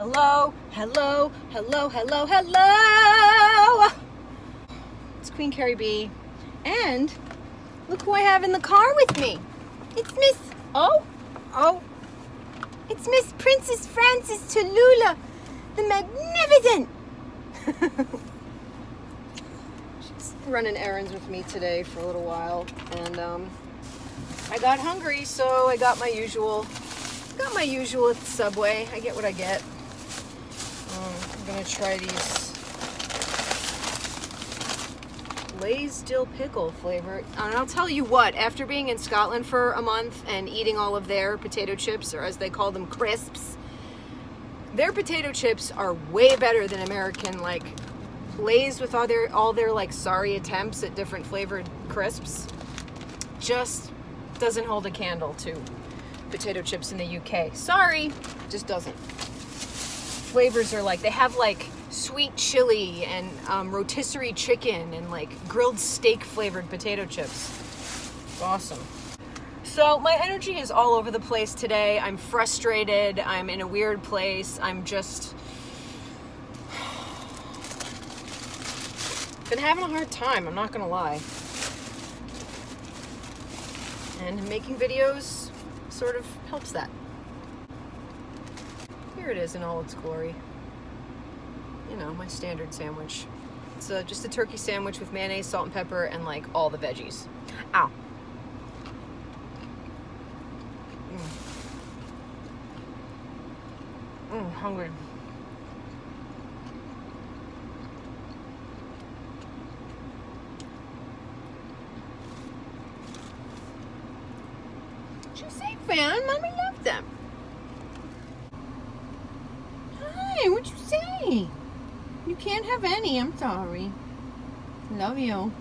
Hello, hello, hello, hello, hello. It's Queen Carrie B. And look who I have in the car with me. It's Miss, it's Miss Princess Frances Tallulah, the Magnificent. She's running errands with me today for a little while. And I got hungry, so I got my usual at the Subway. I get what I get. I'm gonna try these Lay's dill pickle flavor. And I'll tell you what, after being in Scotland for a month and eating all of their potato chips, or as they call them, crisps, their potato chips are way better than American, like Lay's with all their like sorry attempts at different flavored crisps. Just doesn't hold a candle to potato chips in the UK. Sorry, just doesn't. Flavors are like, they have like sweet chili and rotisserie chicken and like grilled steak flavored potato chips. It's awesome. So my energy is all over the place today. I'm frustrated. I'm in a weird place. I'm just been having a hard time. I'm not gonna lie. And making videos sort of helps that. Here it is in all its glory. You know, my standard sandwich. It's just a turkey sandwich with mayonnaise, salt and pepper, and like all the veggies. Ow. Hungry. What you say, fan? Mommy loved them. Hi, what'd you say? You can't have any, I'm sorry. Love you.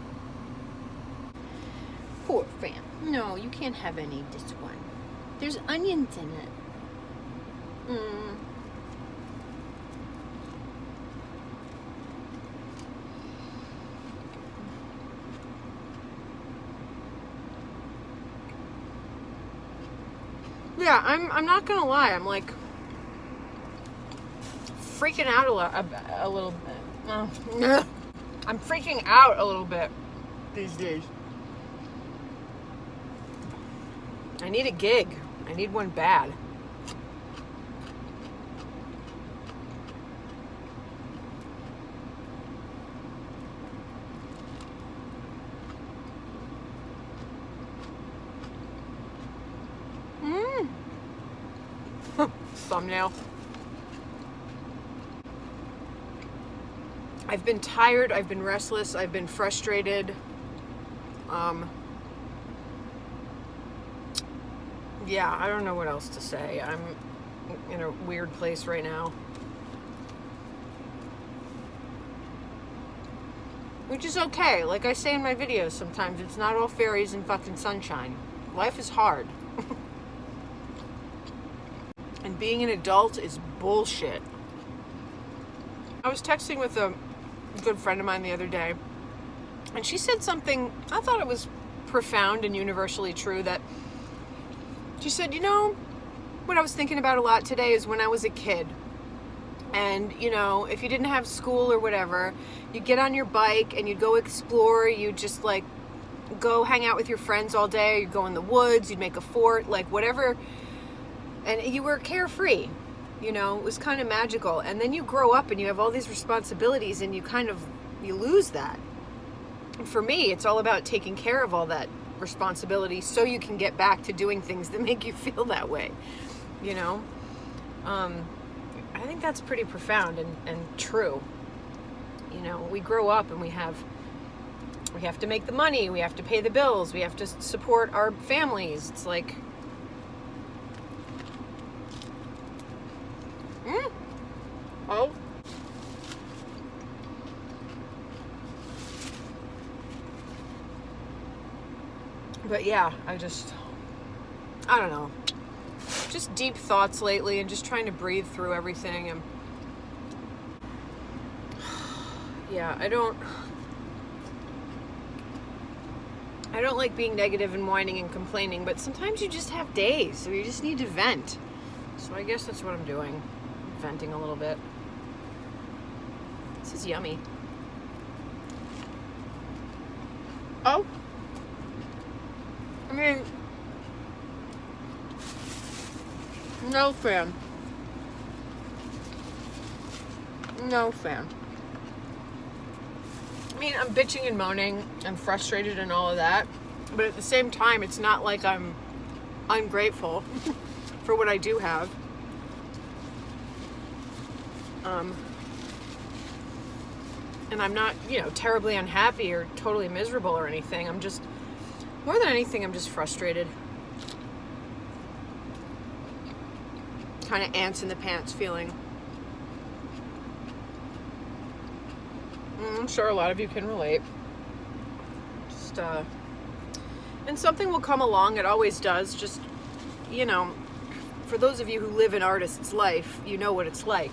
Poor fan. No, you can't have any this one. There's onions in it. Yeah, I'm not gonna lie, I'm like freaking out a little bit. I'm freaking out a little bit these days. I need a gig. I need one bad. Thumbnail. I've been tired, I've been restless, I've been frustrated. Yeah, I don't know what else to say. I'm in a weird place right now. Which is okay. Like I say in my videos sometimes, it's not all fairies and fucking sunshine. Life is hard. And being an adult is bullshit. I was texting with a good friend of mine the other day, and she said something, I thought it was profound and universally true, that she said, you know, what I was thinking about a lot today is when I was a kid, and you know, if you didn't have school or whatever, you'd get on your bike and you'd go explore, you'd just like go hang out with your friends all day, you'd go in the woods, you'd make a fort, like whatever, and you were carefree. You know, it was kind of magical. And then you grow up and you have all these responsibilities and you lose that. And for me, it's all about taking care of all that responsibility so you can get back to doing things that make you feel that way. You know? I think that's pretty profound and true. You know, we grow up and we have to make the money, we have to pay the bills, we have to support our families. It's like, oh. But yeah, I don't know. Just deep thoughts lately and just trying to breathe through everything. And yeah, I don't like being negative and whining and complaining, but sometimes you just have days, so you just need to vent. So I guess that's what I'm doing. venting a little bit. This is yummy. Oh. I mean, no fan. No fan. I mean, I'm bitching and moaning. I'm frustrated and all of that. But at the same time, it's not like I'm ungrateful for what I do have. And I'm not, terribly unhappy or totally miserable or anything. I'm just, more than anything, I'm just frustrated. Kind of ants in the pants feeling. I'm sure a lot of you can relate. Just, and something will come along. It always does. Just, for those of you who live an artist's life, you know what it's like.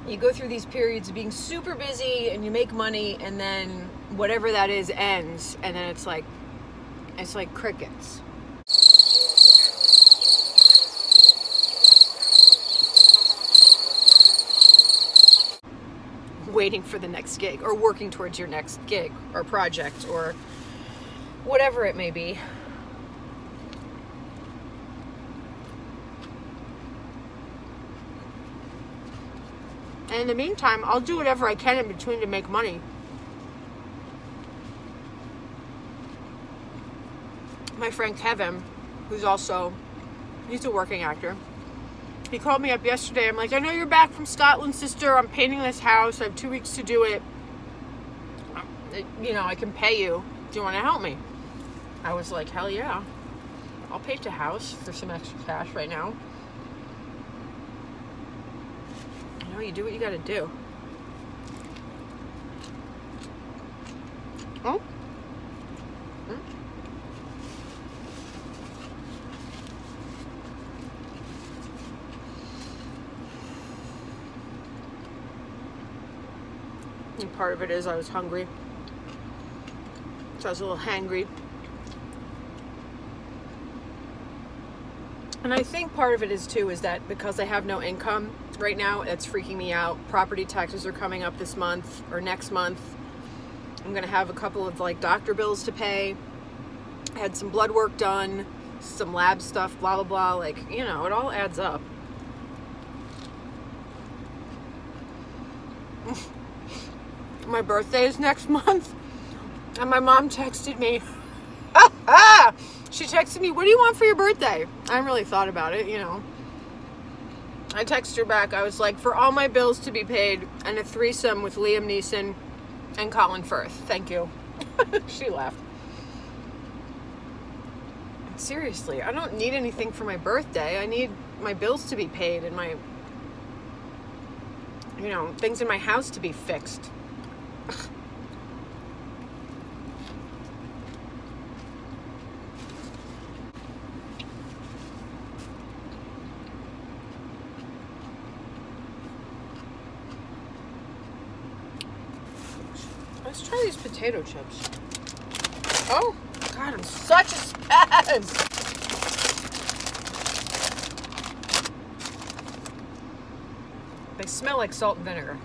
You go through these periods of being super busy and you make money, and then whatever that is ends, and then it's like crickets. Waiting for the next gig, or working towards your next gig or project or whatever it may be. And in the meantime, I'll do whatever I can in between to make money. My friend Kevin, he's a working actor. He called me up yesterday. I'm like, I know you're back from Scotland, sister. I'm painting this house. I have 2 weeks to do it. I can pay you. Do you want to help me? I was like, hell yeah. I'll paint a house for some extra cash right now. You do what you gotta do. Oh. And part of it is I was hungry. So I was a little hangry. And I think part of it is too, is that because I have no income right now, it's freaking me out. Property taxes are coming up this month or next month. I'm gonna have a couple of doctor bills to pay. I had some blood work done, some lab stuff, blah, blah, blah. It all adds up. My birthday is next month, and my mom texted me. She texted me, what do you want for your birthday? I haven't really thought about it, I texted her back. I was like, for all my bills to be paid and a threesome with Liam Neeson and Colin Firth. Thank you. She laughed. Seriously, I don't need anything for my birthday. I need my bills to be paid and my, things in my house to be fixed. Let's try these potato chips. Oh, God, I'm such a spaz. They smell like salt and vinegar.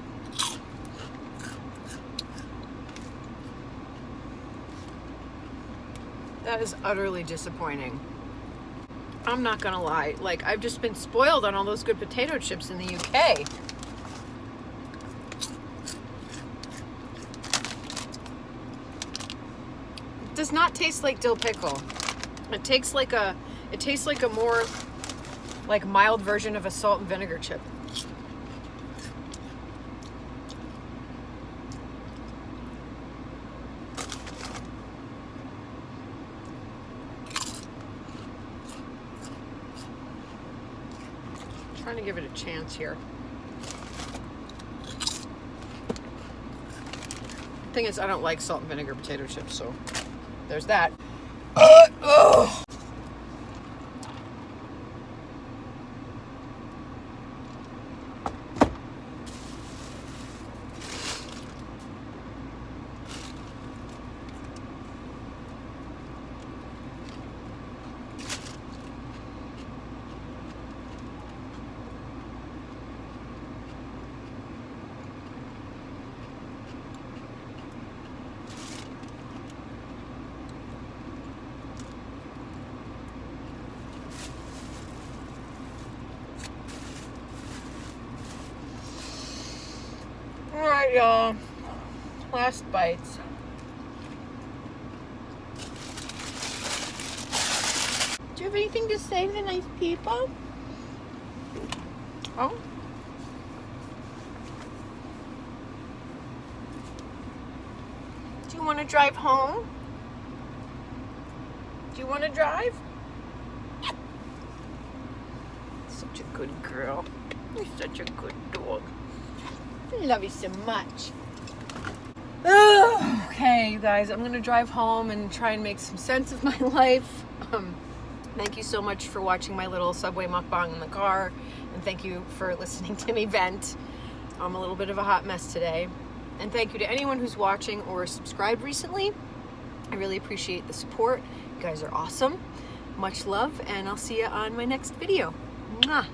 That is utterly disappointing. I'm not gonna lie. I've just been spoiled on all those good potato chips in the UK. Does not taste like dill pickle. It tastes like a more mild version of a salt and vinegar chip. I'm trying to give it a chance here. Thing is, I don't like salt and vinegar potato chips, so there's that. right, y'all. Last bites. Do you have anything to say to the nice people? Oh. Do you want to drive home? Do you want to drive? Such a good girl. You're such a good dog. I love you so much. Okay, you guys, I'm gonna drive home and try and make some sense of my life. Thank you so much for watching my little Subway mukbang in the car, and thank you for listening to me vent. I'm a little bit of a hot mess today. And thank you to anyone who's watching or subscribed recently. I really appreciate the support. You guys are awesome. Much love, and I'll see you on my next video. Mwah.